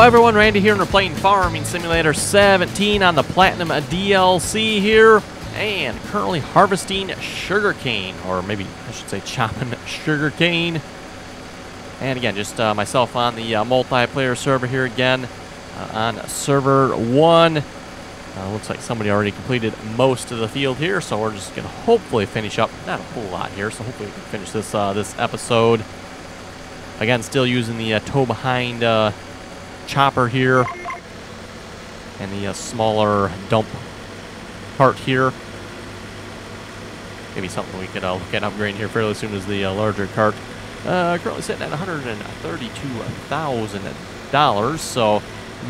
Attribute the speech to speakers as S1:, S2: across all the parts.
S1: everyone, Randy here, and we're playing Farming Simulator 17 on the Platinum DLC here, and currently harvesting sugarcane, or maybe I should say chopping sugarcane. And again, just myself on the multiplayer server here again, on server 1. Looks like somebody already completed most of the field here, so we're just going to hopefully finish up, not a whole lot here, so hopefully we can finish this this episode. Again, still using the tow behind chopper here, and the smaller dump cart here. Maybe something we could look at upgrading here fairly soon as the larger cart. Currently sitting at $132,000, so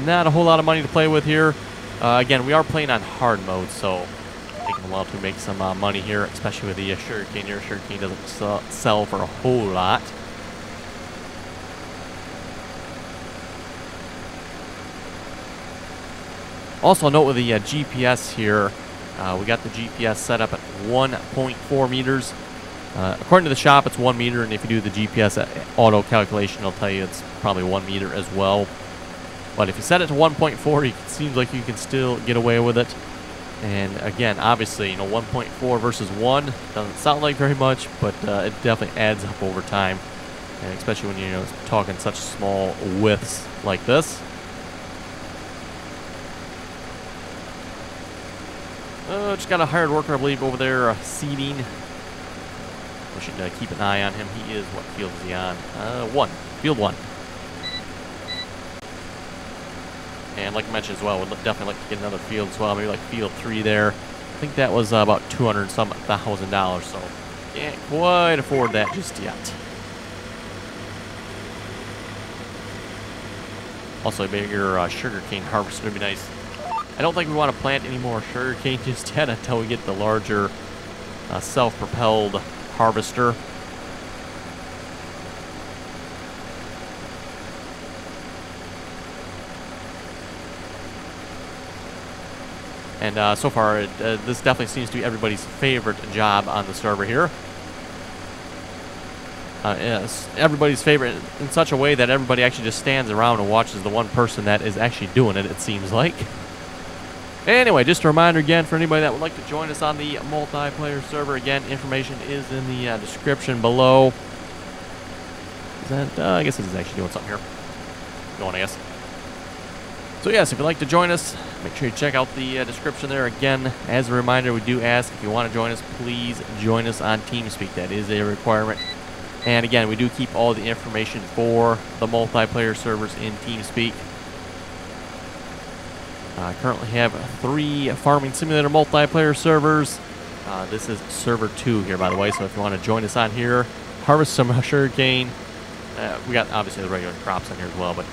S1: not a whole lot of money to play with here. Again, we are playing on hard mode, so taking a while to make some money here, especially with the sugarcane here. Sugarcane doesn't sell for a whole lot. Also, note with the GPS here, we got the GPS set up at 1.4 meters. According to the shop, it's 1 meter, and if you do the GPS auto calculation, it'll tell you it's probably 1 meter as well. But if you set it to 1.4, it seems like you can still get away with it. And again, obviously, you know, 1.4 versus 1 doesn't sound like very much, but it definitely adds up over time, and especially when you're talking such small widths like this. Just got a hired worker, I believe, over there seeding. We should keep an eye on him. He is, what field is he on? Field 1. And like I mentioned as well, we'd definitely like to get another field as well. Maybe like field 3 there. I think that was about $200,000, so can't quite afford that just yet. Also, a bigger sugarcane harvester would be nice. I don't think we want to plant any more sugarcane just yet until we get the larger self-propelled harvester. And so far, this definitely seems to be everybody's favorite job on the server here. Yes, everybody's favorite in such a way that everybody actually just stands around and watches the one person that is actually doing it, it seems like. Anyway, just a reminder again for anybody that would like to join us on the multiplayer server. Again, information is in the description below. Is that, I guess this is actually doing something here. Going, I guess. So yes, if you'd like to join us, make sure you check out the description there. Again, as a reminder, we do ask if you want to join us, please join us on TeamSpeak. That is a requirement. And again, we do keep all the information for the multiplayer servers in TeamSpeak. I currently have 3 Farming Simulator multiplayer servers. This is server 2 here, by the way, so if you want to join us on here, harvest some sugarcane. We got obviously the regular crops on here as well, but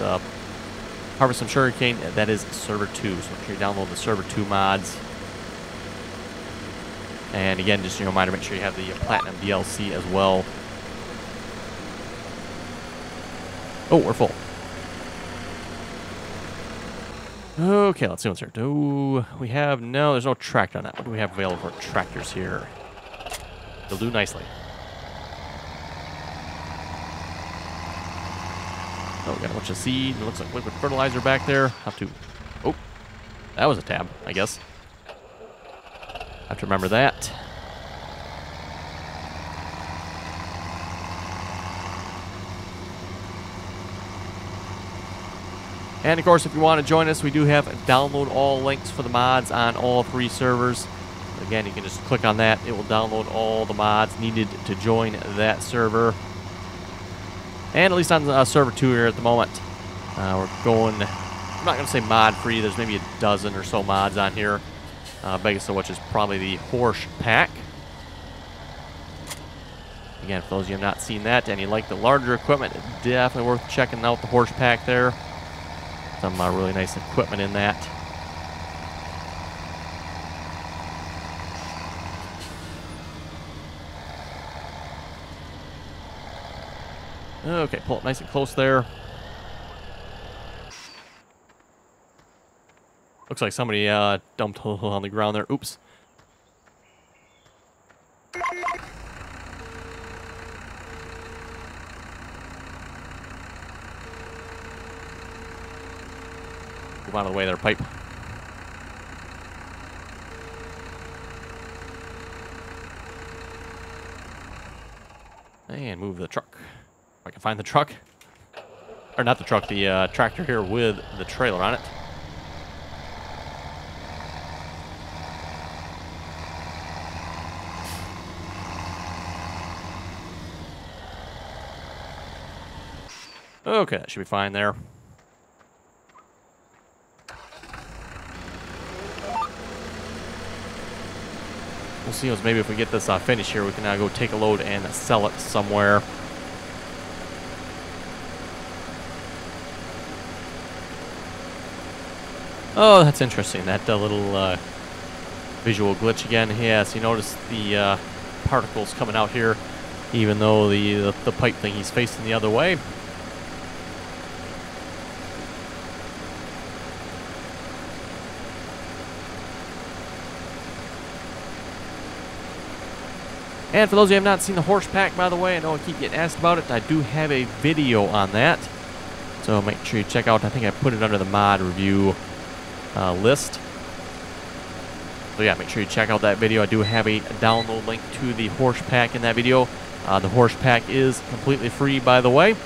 S1: harvest some sugarcane, that is server 2, so make sure you download the server 2 mods. And again, just a reminder, make sure you have the Platinum DLC as well. Oh, we're full. Okay, let's see what's here. Do we have... No, there's no tractor on that. What do we have available for tractors here? They'll do nicely. Oh, we got a bunch of seed. It looks like liquid fertilizer back there. Have to... Oh, that was a tab, I guess. Have to remember that. And of course, if you want to join us, we do have download all links for the mods on all 3 servers. Again, you can just click on that. It will download all the mods needed to join that server. And at least on server 2 here at the moment, we're going, I'm not going to say mod free. There's maybe a dozen or so mods on here. Biggest of which is probably the horse pack. Again, for those of you who have not seen that and you like the larger equipment, definitely worth checking out the horse pack there. Some really nice equipment in that. Okay, pull it nice and close there. Looks like somebody dumped a little on the ground there. Oops. Move out of the way there, pipe. And move the truck. If I can find the truck. Or not the truck, the tractor here with the trailer on it. Okay, that should be fine there. We'll see maybe if we get this finished here, we can go take a load and sell it somewhere. Oh, that's interesting. That little visual glitch again. Yeah, so you notice the particles coming out here, even though the pipe thing is facing the other way. And for those of you who have not seen the horse pack, by the way, I know I keep getting asked about it. I do have a video on that. So make sure you check out, I think I put it under the mod review list. So yeah, make sure you check out that video. I do have a download link to the horse pack in that video. The horse pack is completely free, by the way.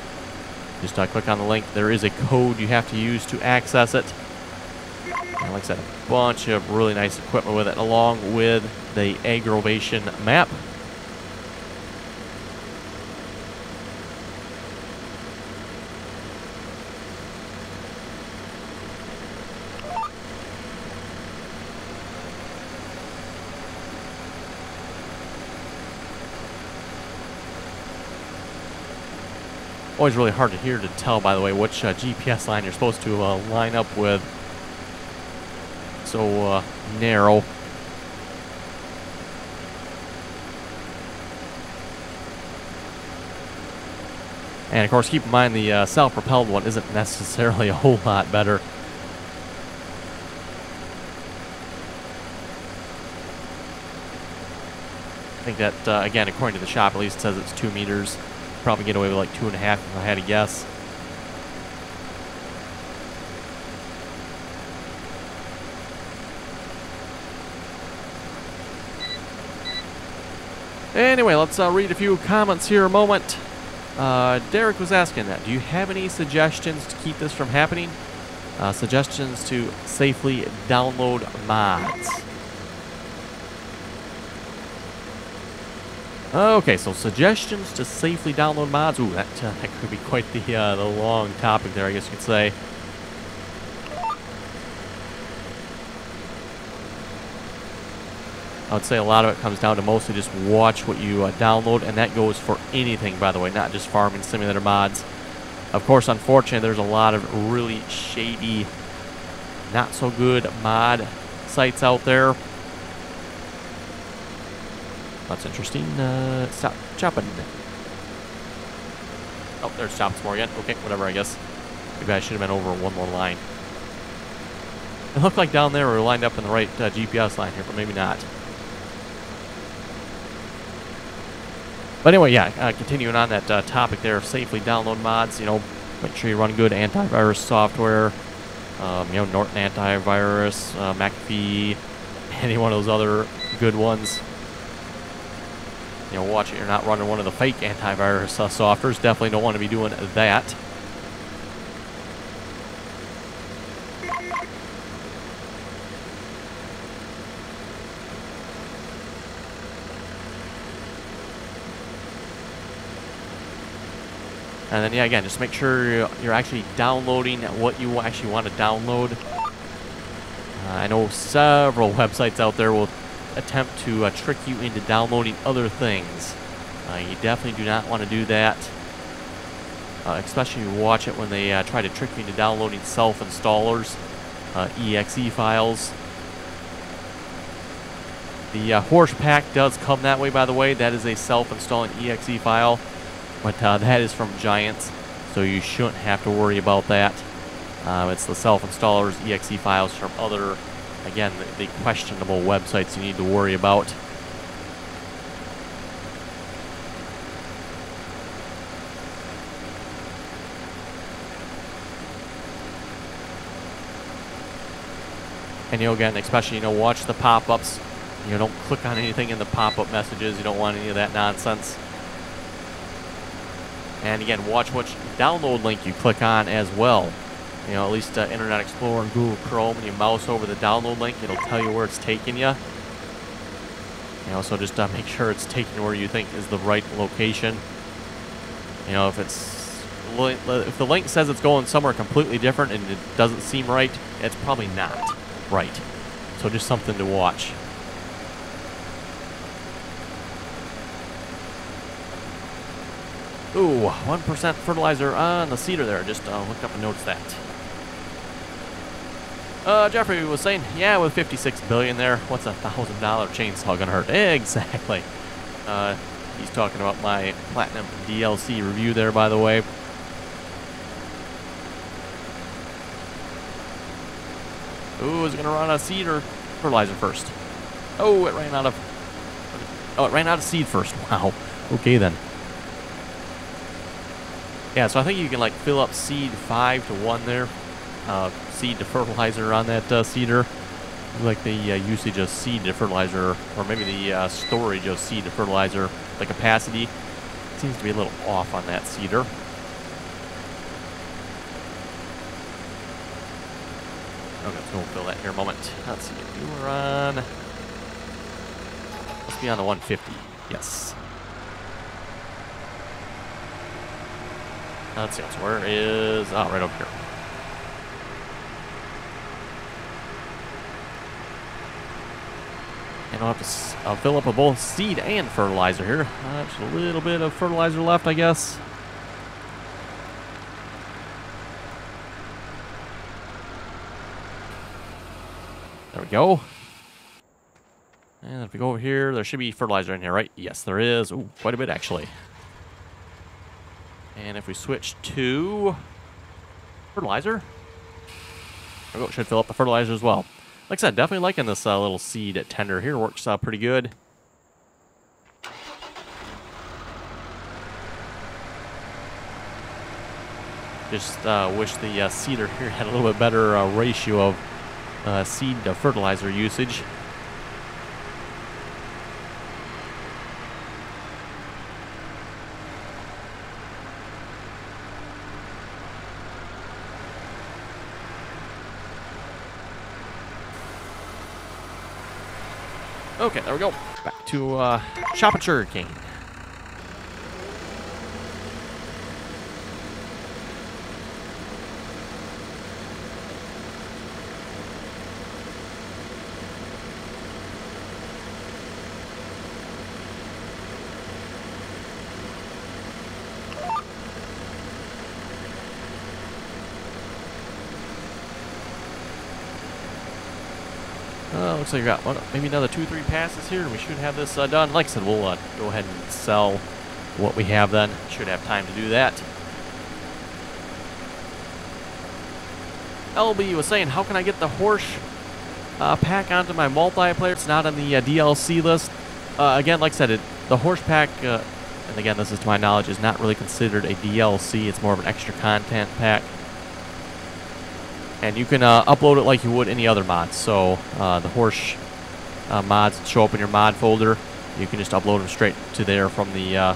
S1: Just click on the link. There is a code you have to use to access it. And like I said, a bunch of really nice equipment with it, along with the aggravation map. Always really hard to hear to tell, by the way, which GPS line you're supposed to line up with. So narrow. And of course, keep in mind the self-propelled one isn't necessarily a whole lot better. I think that, again, according to the shop, at least it says it's 2 meters. Probably get away with like 2.5 if I had to guess. Anyway, let's read a few comments here a moment. Derek was asking that. Do you have any suggestions to keep this from happening? Suggestions to safely download mods. Okay, so suggestions to safely download mods. Ooh, that could be quite the long topic there, I guess you could say. I would say a lot of it comes down to mostly just watch what you download, and that goes for anything, by the way, not just farming simulator mods. Of course, unfortunately, there's a lot of really shady, not so good mod sites out there. That's interesting. Stop chopping. Oh, there's chopping more again. Okay, whatever, I guess. Maybe I should have been over one more line. It looked like down there we were lined up in the right GPS line here, but maybe not. But anyway, yeah, continuing on that topic there of safely download mods, you know, make sure you run good antivirus software. You know, Norton Antivirus, McAfee, any one of those other good ones. You know, watch it. You're not running one of the fake antivirus softwares. Definitely don't want to be doing that. And then, yeah, again, just make sure you're actually downloading what you actually want to download. I know several websites out there will attempt to trick you into downloading other things. You definitely do not want to do that. Especially watch it when they try to trick you into downloading self-installers, exe files. The horse pack does come that way, by the way. That is a self-installing exe file, but that is from Giants, so you shouldn't have to worry about that. It's the self-installers, exe files from other, again, the questionable websites you need to worry about. And again, especially, watch the pop-ups. Don't click on anything in the pop-up messages. You don't want any of that nonsense. And again, watch which download link you click on as well. At least Internet Explorer and Google Chrome, when you mouse over the download link, it'll tell you where it's taking you. So just make sure it's taking you where you think is the right location. If the link says it's going somewhere completely different and it doesn't seem right, it's probably not right. So just something to watch. Ooh, 1% fertilizer on the seeder there. Just looked up and noticed that. Jeffrey was saying, yeah, with 56 billion there, what's a $1,000 chainsaw gonna hurt? Exactly. He's talking about my Platinum DLC review there, by the way. Ooh, is it gonna run out of seed or fertilizer first? Oh, it ran out of seed first. Wow. Okay then. Yeah, so I think you can fill up seed 5 to 1 there. Seed to fertilizer on that seeder. Like the usage of seed to fertilizer, or maybe the storage of seed to fertilizer, the capacity seems to be a little off on that seeder. Okay, so we'll fill that here in a moment. Let's see, we were on. Let's be on the 150. Yes. Let's see, so where is... Oh, right over here. And I'll have to fill up with both seed and fertilizer here. Just a little bit of fertilizer left, I guess. There we go. And if we go over here, there should be fertilizer in here, right? Yes, there is. Ooh, quite a bit, actually. And if we switch to fertilizer, there we go. Should fill up the fertilizer as well. Like I said, definitely liking this little seed tender here. Works out pretty good. Just wish the seeder here had a little bit better ratio of seed to fertilizer usage. Okay, there we go. Back to chopping sugarcane. Looks like we got maybe another 2-3 passes here, and we should have this done. Like I said, we'll go ahead and sell what we have then. Should have time to do that. LB was saying, how can I get the horse pack onto my multiplayer? It's not on the DLC list. Again, like I said, the horse pack, and again, this is to my knowledge, is not really considered a DLC. It's more of an extra content pack. And you can upload it like you would any other mod. So the horse mods that show up in your mod folder, you can just upload them straight to there from the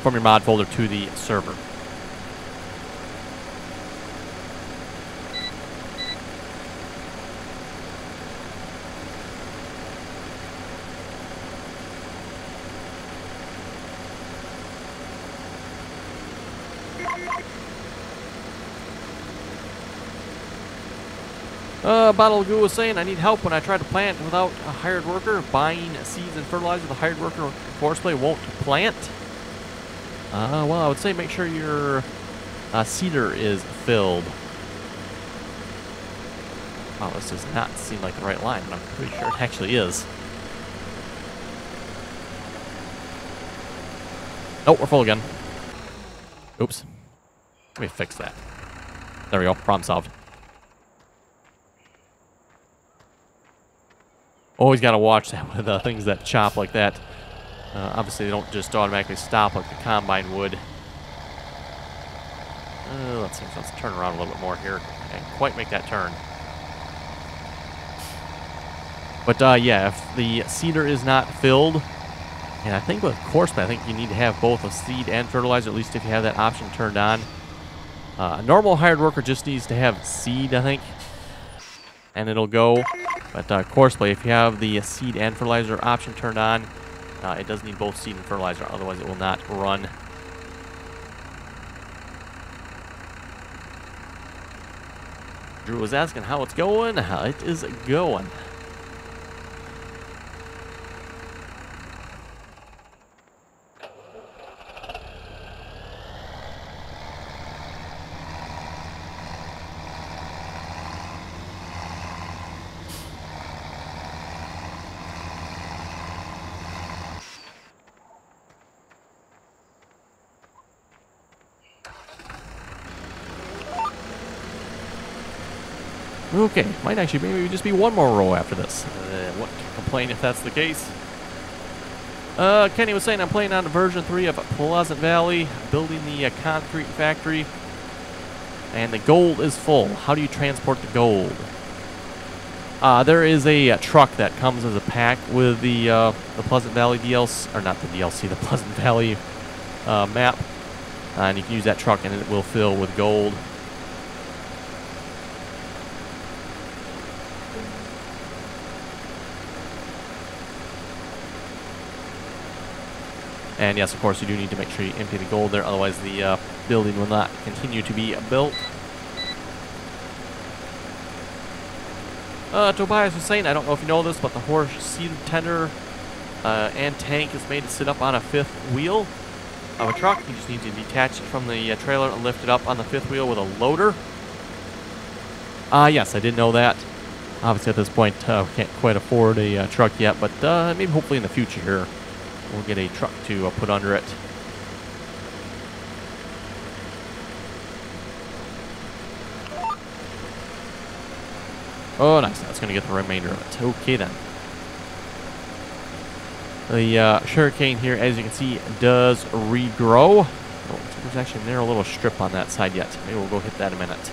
S1: from your mod folder to the server. Bottle of Goo was saying, I need help when I try to plant without a hired worker. Buying seeds and fertilizer, the hired worker forcefully won't plant. Well, I would say make sure your seeder is filled. Oh, this does not seem like the right line, but I'm pretty sure it actually is. Oh, we're full again. Oops. Let me fix that. There we go. Problem solved. Always got to watch that with things that chop like that. Obviously, they don't just automatically stop like the combine would. Let's see. So let's turn around a little bit more here. Can't quite make that turn. But yeah, if the seeder is not filled, and I think with course, I think you need to have both a seed and fertilizer, at least if you have that option turned on. A normal hired worker just needs to have seed, I think, and it'll go. But courseplay, if you have the seed and fertilizer option turned on, it does need both seed and fertilizer, otherwise it will not run. Drew was asking how it's going. It is going. Okay, might actually maybe just be one more row after this. What complain if that's the case? Kenny was saying I'm playing on version 3 of Pleasant Valley, building the concrete factory, and the gold is full. How do you transport the gold? There is a truck that comes as a pack with the Pleasant Valley DLC, or not the DLC, the Pleasant Valley map, and you can use that truck and it will fill with gold. And yes, of course, you do need to make sure you empty the gold there, otherwise the building will not continue to be built. Tobias was saying, I don't know if you know this, but the horse seed tender and tank is made to sit up on a fifth wheel of a truck. You just need to detach it from the trailer and lift it up on the fifth wheel with a loader. Yes, I did know that. Obviously, at this point, we can't quite afford a truck yet, but maybe hopefully in the future here, we'll get a truck to put under it. Oh, nice. That's going to get the remainder of it. Okay, then. The sugarcane here, as you can see, does regrow. Oh, there's actually a narrow little strip on that side yet. Maybe we'll go hit that in a minute.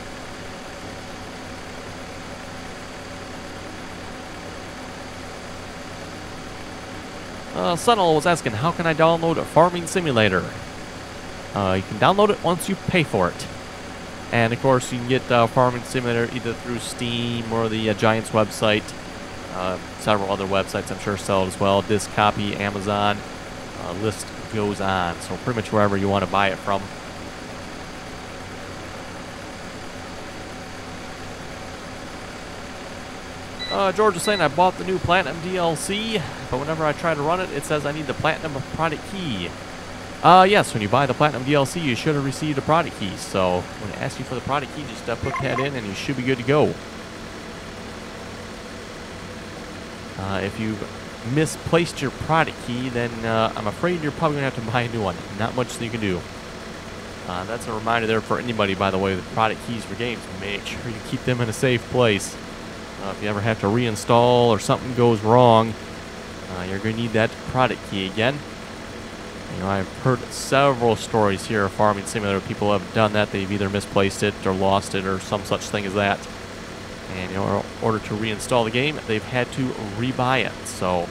S1: Sunil was asking, how can I download a farming simulator? You can download it once you pay for it. And of course, you can get farming simulator either through Steam or the Giants website. Several other websites I'm sure sell it as well. Disc Copy, Amazon, list goes on. So pretty much wherever you want to buy it from. George was saying I bought the new Platinum DLC, but whenever I try to run it, it says I need the Platinum product key. Yes, when you buy the Platinum DLC, you should have received a product key. So when it asks you for the product key, just put that in and you should be good to go. If you've misplaced your product key, then I'm afraid you're probably going to have to buy a new one. Not much that you can do. That's a reminder there for anybody, by the way, with product keys for games. Make sure you keep them in a safe place. If you ever have to reinstall or something goes wrong, you're going to need that product key again. You know, I've heard several stories here of Farming Simulator. People have done that. They've either misplaced it or lost it or some such thing as that. And you know, in order to reinstall the game, they've had to rebuy it. So,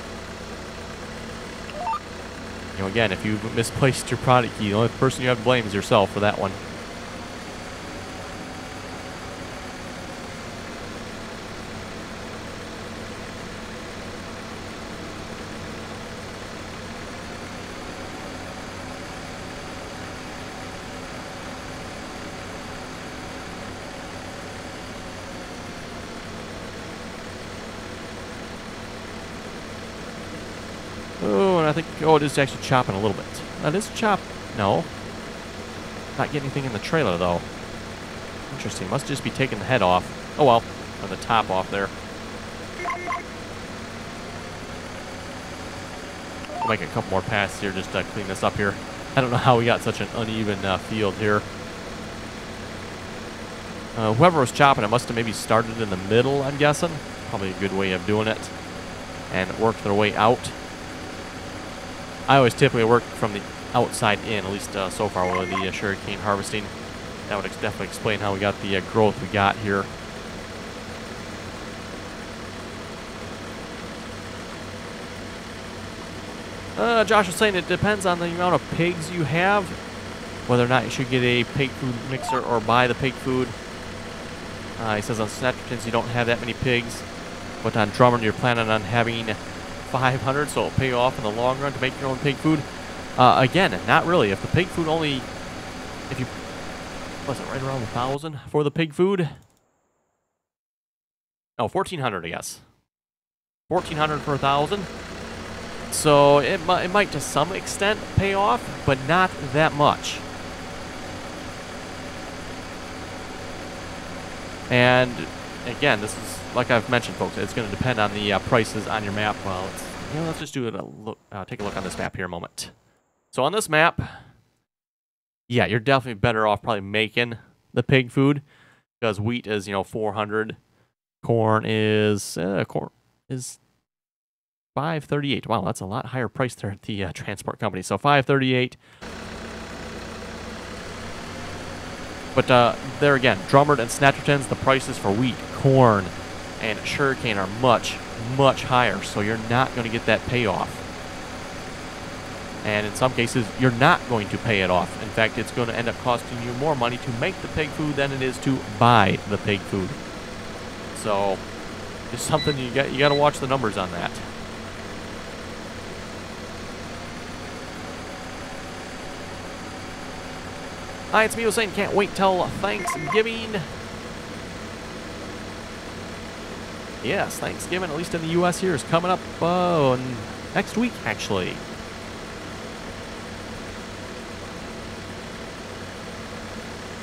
S1: you know, again, if you've misplaced your product key, the only person you have to blame is yourself for that one. Oh, and I think, oh, it is actually chopping a little bit. That is chop. No. Not getting anything in the trailer, though. Interesting. Must just be taking the head off. Oh, well. Or the top off there. We'll make a couple more passes here just to clean this up here. I don't know how we got such an uneven field here. Whoever was chopping it must have maybe started in the middle, I'm guessing. Probably a good way of doing it. And worked their way out. I always typically work from the outside in, at least so far with the sugarcane harvesting. that would definitely explain how we got the growth we got here. Josh was saying it depends on the amount of pigs you have, whether or not you should get a pig food mixer or buy the pig food. He says on Snatchertons you don't have that many pigs, but on Drummond you're planning on having 500, so it'll pay off in the long run to make your own pig food. Again, not really. If the pig food only, if you, was it right around 1,000 for the pig food? Oh, 1,400, I guess. 1,400 for 1,000. So it might to some extent pay off, but not that much. And again, this is, like I've mentioned, folks, it's going to depend on the prices on your map. Well, let's just do it a look. Take a look on this map here a moment. So on this map, yeah, you're definitely better off probably making the pig food, because wheat is 400, corn is 538. Wow, that's a lot higher price there at the transport company. So 538. But there again, Drummond and Snatchertons, the prices for wheat, corn, and sugarcane are much, much higher. So you're not going to get that payoff. And in some cases, you're not going to pay it off. In fact, it's going to end up costing you more money to make the pig food than it is to buy the pig food. So it's something you got to watch the numbers on that. Hi, it's me saying can't wait till Thanksgiving. Yes, Thanksgiving, at least in the U.S. here, is coming up next week, actually.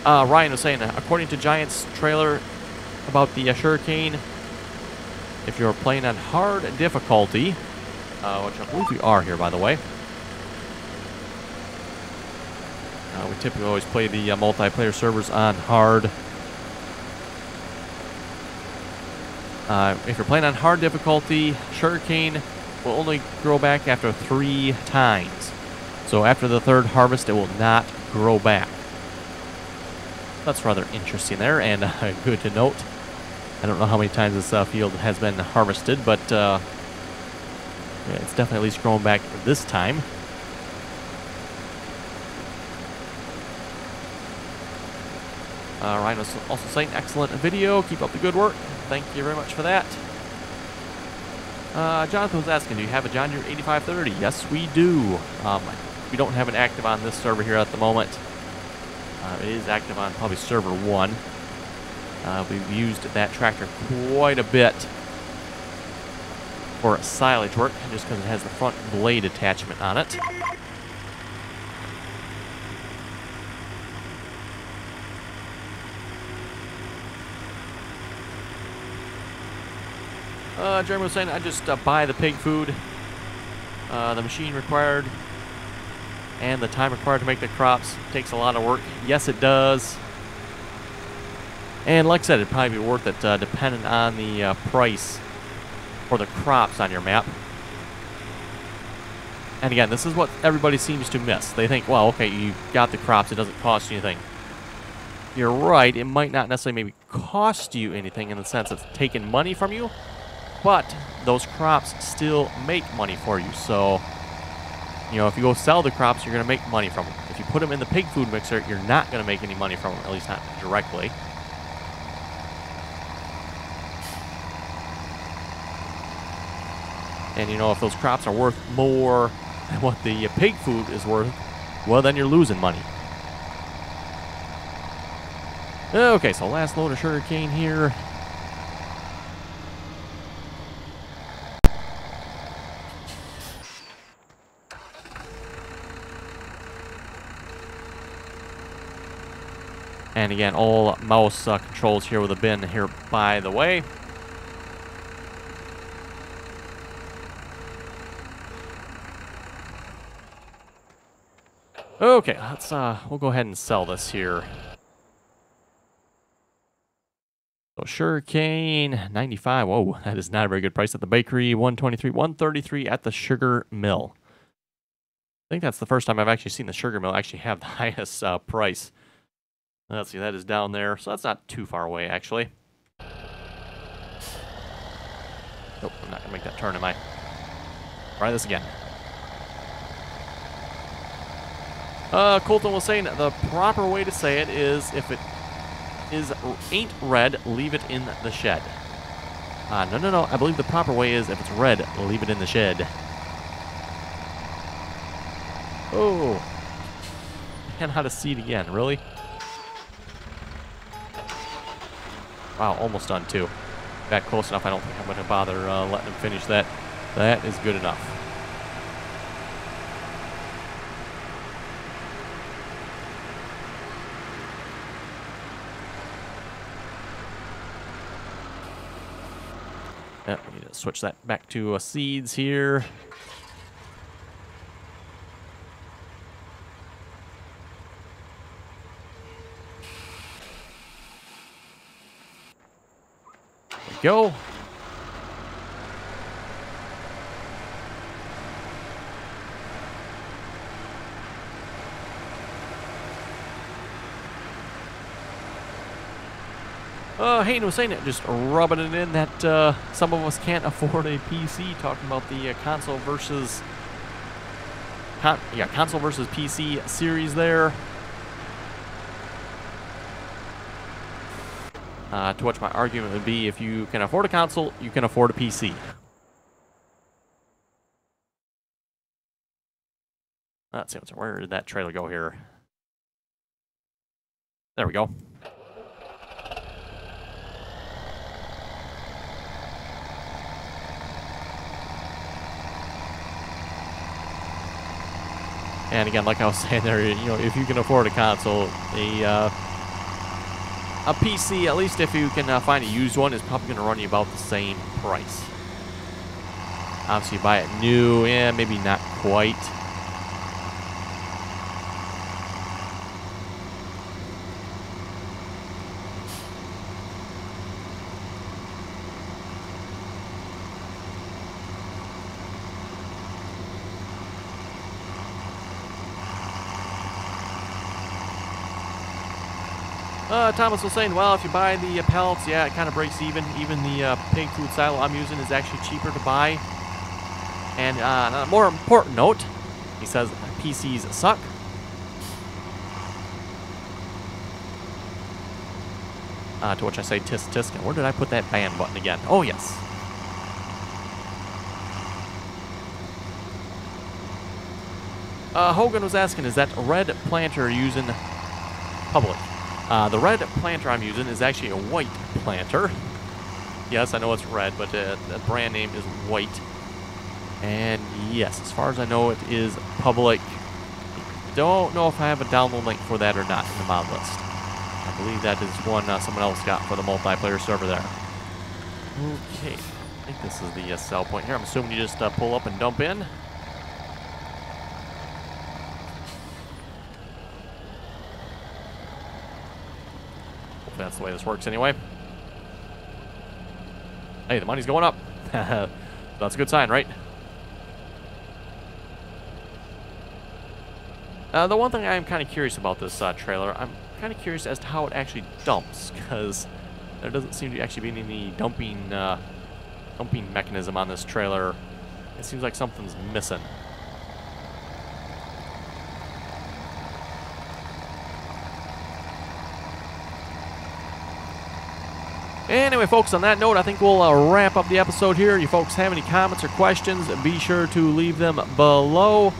S1: Ryan was saying, according to Giant's trailer about the Sugarcane, if you're playing on hard difficulty, which I believe we are here, by the way. We typically always play the multiplayer servers on hard. If you're playing on hard difficulty, Sugarcane will only grow back after 3 times. So after the 3rd harvest, it will not grow back. That's rather interesting there, and good to note. I don't know how many times this field has been harvested, but yeah, it's definitely at least growing back this time. Ryan was also saying, excellent video. Keep up the good work. Thank you very much for that. Jonathan was asking, do you have a John Deere 8530? Yes, we do. We don't have it active on this server here at the moment. It is active on probably server 1. We've used that tractor quite a bit for silage work, just because it has the front blade attachment on it. Jeremy was saying, I just buy the pig food, the machine required, and the time required to make the crops takes a lot of work. Yes, it does. And like I said, it'd probably be worth it depending on the price for the crops on your map. And again, this is what everybody seems to miss. They think, well, okay, you got the crops, it doesn't cost you anything. You're right, it might not necessarily maybe cost you anything in the sense of taking money from you, but those crops still make money for you. So, if you go sell the crops, you're going to make money from them. If you put them in the pig food mixer, you're not going to make any money from them, at least not directly. And, if those crops are worth more than what the pig food is worth, well, then you're losing money. Okay, so last load of sugarcane here. And again, all mouse controls here with a bin here, by the way. Okay, let's we'll go ahead and sell this here. So sugarcane 95. Whoa, that is not a very good price at the bakery. 123, 133 at the sugar mill. I think that's the first time I've actually seen the sugar mill actually have the highest price. Let's see, that is down there, so that's not too far away, actually. Nope, I'm not going to make that turn, am I? Try this again. Colton was saying the proper way to say it is if it ain't red, leave it in the shed. No. I believe the proper way is if it's red, leave it in the shed. Oh. And how to seed again, really? Wow, almost done too. Got close enough, I don't think I'm going to bother letting him finish that. That is good enough. Yep, we need to switch that back to seeds here. There we go. Hayden was saying it, just rubbing it in that some of us can't afford a PC, talking about the console versus PC series there. To which my argument would be, if you can afford a console, you can afford a PC. Let's see, where did that trailer go here? There we go. And again, like I was saying there, you know, if you can afford a console, a PC, at least if you can find a used one, is probably going to run you about the same price. Obviously, you buy it new, maybe not quite. Thomas was saying, well, if you buy the pellets, yeah, it kind of breaks even. Even the pig food silo I'm using is actually cheaper to buy. And on a more important note, he says PCs suck. To which I say, tisk tisk. And where did I put that ban button again? Oh, yes. Hogan was asking, is that red planter using public? The red planter I'm using is actually a white planter. Yes, I know it's red, but the brand name is white. And yes, as far as I know, it is public. Don't know if I have a download link for that or not in the mod list. I believe that is one someone else got for the multiplayer server there. Okay, I think this is the sell point here. I'm assuming you just pull up and dump in. That's the way this works anyway. Hey, the money's going up. That's a good sign, right? The one thing I'm kind of curious about this trailer, I'm kind of curious as to how it actually dumps, because there doesn't seem to actually be any dumping mechanism on this trailer. It seems like something's missing. Anyway, folks, on that note, I think we'll wrap up the episode here. You folks have any comments or questions, be sure to leave them below.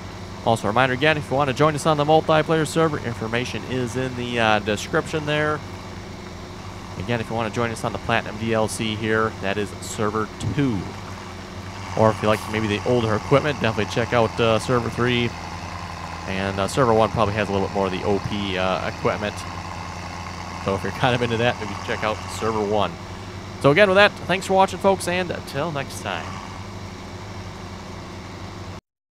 S1: Also, a reminder again, if you want to join us on the multiplayer server, information is in the description there. Again, if you want to join us on the Platinum DLC here, that is Server 2. Or if you like maybe the older equipment, definitely check out Server 3. And Server 1 probably has a little bit more of the OP equipment. So if you're kind of into that, maybe check out Server 1. So again, with that, thanks for watching, folks, and until next time.